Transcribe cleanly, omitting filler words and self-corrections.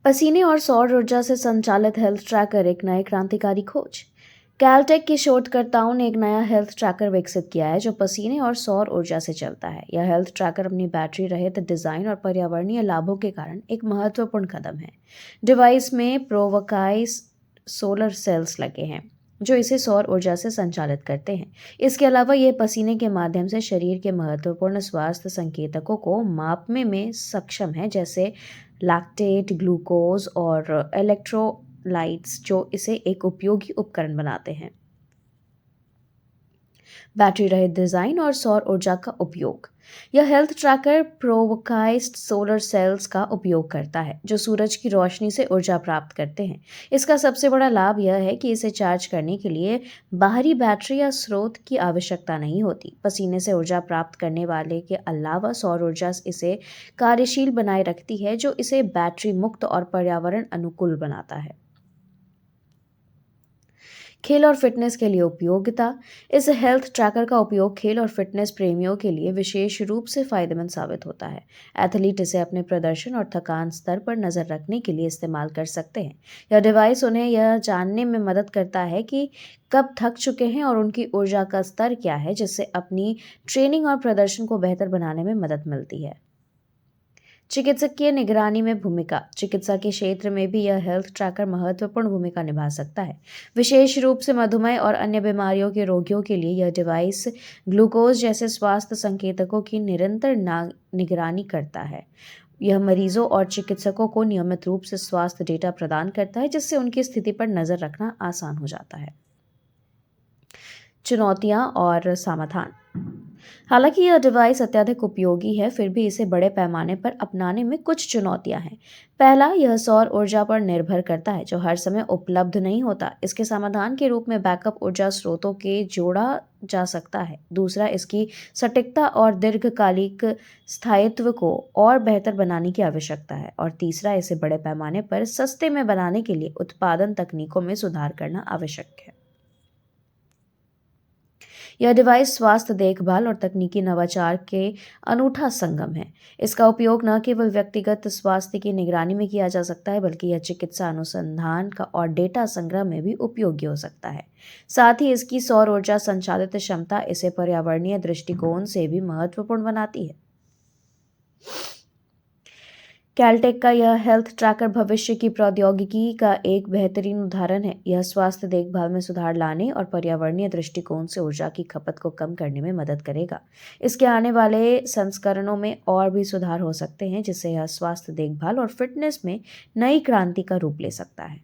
पसीने और सौर ऊर्जा से संचालित हेल्थ ट्रैकर एक नए क्रांतिकारी खोज। कैलटेक के शोधकर्ताओं ने एक नया हेल्थ ट्रैकर विकसित किया है जो पसीने और सौर ऊर्जा से चलता है। यह हेल्थ ट्रैकर अपनी बैटरी रहित डिजाइन और पर्यावरणीय लाभों के कारण एक महत्वपूर्ण कदम है। डिवाइस में प्रोवोकाइज सोलर सेल्स लगे हैं जो इसे सौर ऊर्जा से संचालित करते हैं। इसके अलावा ये पसीने के माध्यम से शरीर के महत्वपूर्ण स्वास्थ्य संकेतकों को मापने में सक्षम है, जैसे लैक्टेट, ग्लूकोज और इलेक्ट्रोलाइट्स, जो इसे एक उपयोगी उपकरण बनाते हैं। बैटरी रहित डिजाइन और सौर ऊर्जा का उपयोग। यह हेल्थ ट्रैकर प्रोवोकाइज्ड सोलर सेल्स का उपयोग करता है जो सूरज की रोशनी से ऊर्जा प्राप्त करते हैं। इसका सबसे बड़ा लाभ यह है कि इसे चार्ज करने के लिए बाहरी बैटरी या स्रोत की आवश्यकता नहीं होती। पसीने से ऊर्जा प्राप्त करने वाले के अलावा सौर ऊर्जा इसे कार्यशील बनाए रखती है, जो इसे बैटरी मुक्त और पर्यावरण अनुकूल बनाता है। खेल और फिटनेस के लिए उपयोगिता। इस हेल्थ ट्रैकर का उपयोग खेल और फिटनेस प्रेमियों के लिए विशेष रूप से फायदेमंद साबित होता है। एथलीट इसे अपने प्रदर्शन और थकान स्तर पर नजर रखने के लिए इस्तेमाल कर सकते हैं। यह डिवाइस उन्हें यह जानने में मदद करता है कि कब थक चुके हैं और उनकी ऊर्जा का स्तर क्या है, जिससे अपनी ट्रेनिंग और प्रदर्शन को बेहतर बनाने में मदद मिलती है। चिकित्सकीय निगरानी में भूमिका। चिकित्सा के क्षेत्र में भी यह हेल्थ ट्रैकर महत्वपूर्ण भूमिका निभा सकता है। विशेष रूप से मधुमेह और अन्य बीमारियों के रोगियों के लिए यह डिवाइस ग्लूकोज जैसे स्वास्थ्य संकेतकों की निरंतर निगरानी करता है। यह मरीजों और चिकित्सकों को नियमित रूप से स्वास्थ्य डेटा प्रदान करता है, जिससे उनकी स्थिति पर नजर रखना आसान हो जाता है। चुनौतियां और समाधान। हालांकि यह डिवाइस अत्यधिक उपयोगी है, फिर भी इसे बड़े पैमाने पर अपनाने में कुछ चुनौतियां हैं। पहला, यह सौर ऊर्जा पर निर्भर करता है जो हर समय उपलब्ध नहीं होता। इसके समाधान के रूप में बैकअप ऊर्जा स्रोतों के जोड़ा जा सकता है। दूसरा, इसकी सटीकता और दीर्घकालिक स्थायित्व को और बेहतर बनाने की आवश्यकता है। और तीसरा, इसे बड़े पैमाने पर सस्ते में बनाने के लिए उत्पादन तकनीकों में सुधार करना आवश्यक है। यह डिवाइस स्वास्थ्य देखभाल और तकनीकी नवाचार के अनूठा संगम है। इसका उपयोग न केवल व्यक्तिगत स्वास्थ्य की निगरानी में किया जा सकता है, बल्कि यह चिकित्सा अनुसंधान का और डेटा संग्रह में भी उपयोगी हो सकता है। साथ ही इसकी सौर ऊर्जा संचालित क्षमता इसे पर्यावरणीय दृष्टिकोण से भी महत्वपूर्ण बनाती है। कैलटेक का यह हेल्थ ट्रैकर भविष्य की प्रौद्योगिकी का एक बेहतरीन उदाहरण है। यह स्वास्थ्य देखभाल में सुधार लाने और पर्यावरणीय दृष्टिकोण से ऊर्जा की खपत को कम करने में मदद करेगा। इसके आने वाले संस्करणों में और भी सुधार हो सकते हैं, जिससे यह स्वास्थ्य देखभाल और फिटनेस में नई क्रांति का रूप ले सकता है।